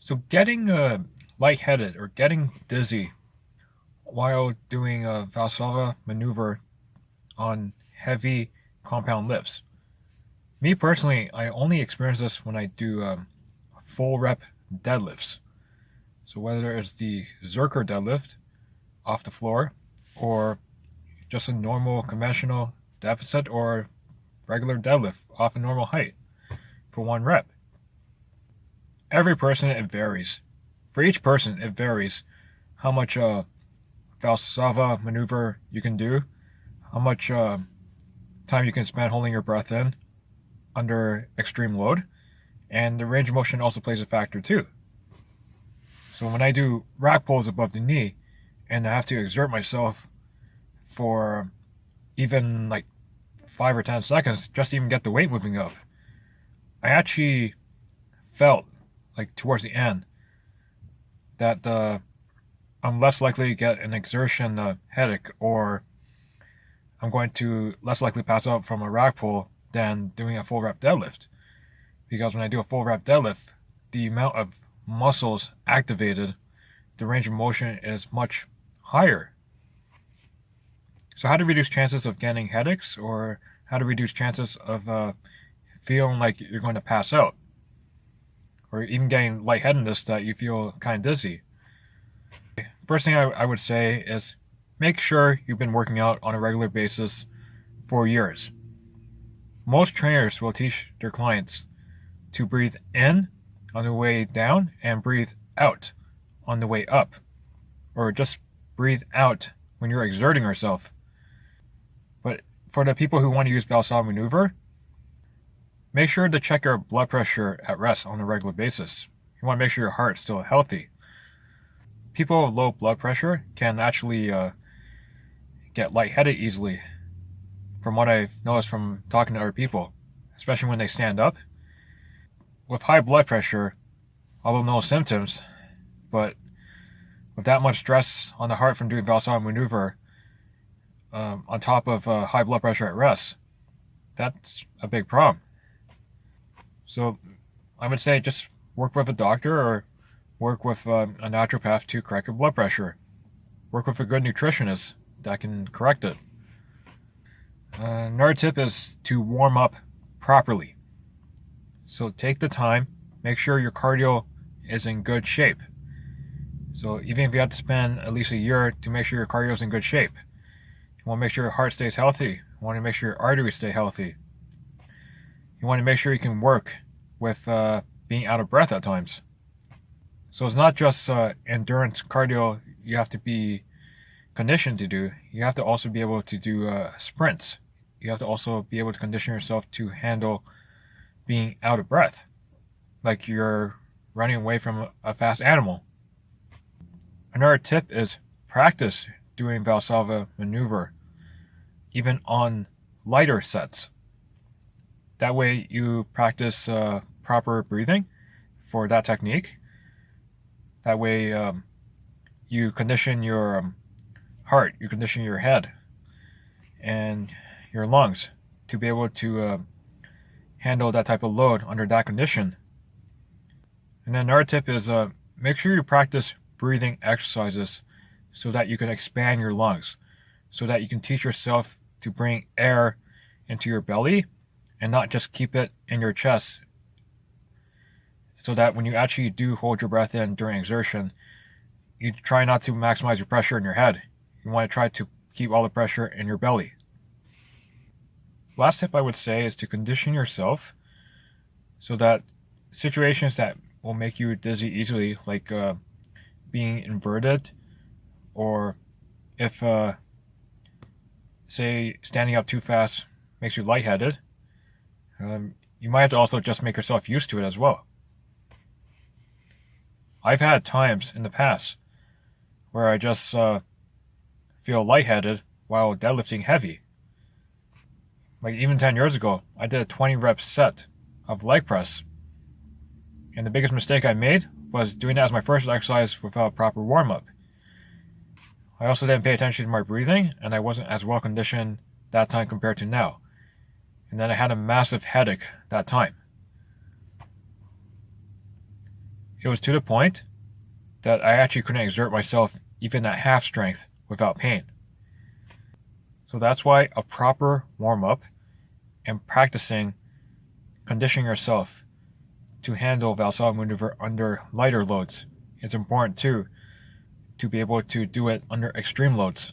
So getting lightheaded or getting dizzy while doing a valsalva maneuver on heavy compound lifts. Me personally, I only experience this when I do full rep deadlifts. So whether it's the Zerker deadlift off the floor or just a normal conventional deficit or regular deadlift off a normal height for one rep. Every person, it varies. For each person, it varies how much valsalva maneuver you can do, how much time you can spend holding your breath in under extreme load, and the range of motion also plays a factor too. So when I do rack pulls above the knee and I have to exert myself for even like 5 or 10 seconds just to even get the weight moving up, I actually felt like towards the end that I'm less likely to get an exertion headache, or I'm going to less likely pass out from a rack pull than doing a full rep deadlift. Because when I do a full rep deadlift, the amount of muscles activated, the range of motion is much higher. So how to reduce chances of getting headaches, or how to reduce chances of feeling like you're going to pass out, or even getting lightheadedness that you feel kind of dizzy. First thing I would say is make sure you've been working out on a regular basis for years. Most trainers will teach their clients to breathe in on the way down and breathe out on the way up, or just breathe out when you're exerting yourself. But for the people who want to use valsalva maneuver, make sure to check your blood pressure at rest on a regular basis. You want to make sure your heart's still healthy. People with low blood pressure can actually get lightheaded easily, from what I've noticed from talking to other people, especially when they stand up. With high blood pressure, although no symptoms, but with that much stress on the heart from doing valsalva maneuver, on top of high blood pressure at rest, that's a big problem. So I would say just work with a doctor or work with a naturopath to correct your blood pressure. Work with a good nutritionist that can correct it. Another tip is to warm up properly. So take the time, make sure your cardio is in good shape. So even if you have to spend at least a year to make sure your cardio is in good shape, you want to make sure your heart stays healthy. You want to make sure your arteries stay healthy. You want to make sure you can work with being out of breath at times. So it's not just endurance cardio you have to be conditioned to do. You have to also be able to do sprints. You have to also be able to condition yourself to handle being out of breath, like you're running away from a fast animal. Another tip is practice doing valsalva maneuver, even on lighter sets. That way you practice proper breathing for that technique. That way you condition your heart, you condition your head and your lungs to be able to handle that type of load under that condition. And then another tip is make sure you practice breathing exercises so that you can expand your lungs, so that you can teach yourself to bring air into your belly and not just keep it in your chest, so that when you actually do hold your breath in during exertion, you try not to maximize your pressure in your head. You want to try to keep all the pressure in your belly. Last tip I would say is to condition yourself so that situations that will make you dizzy easily, like being inverted, or if, say, standing up too fast makes you lightheaded, you might have to also just make yourself used to it as well. I've had times in the past where I just feel lightheaded while deadlifting heavy. Like even 10 years ago, I did a 20 rep set of leg press. And the biggest mistake I made was doing that as my first exercise without a proper warm-up. I also didn't pay attention to my breathing, and I wasn't as well conditioned that time compared to now. And then I had a massive headache that time. It was to the point that I actually couldn't exert myself even at half strength without pain. So that's why a proper warm-up and practicing conditioning yourself to handle valsalva maneuver under lighter loads is important too, to be able to do it under extreme loads.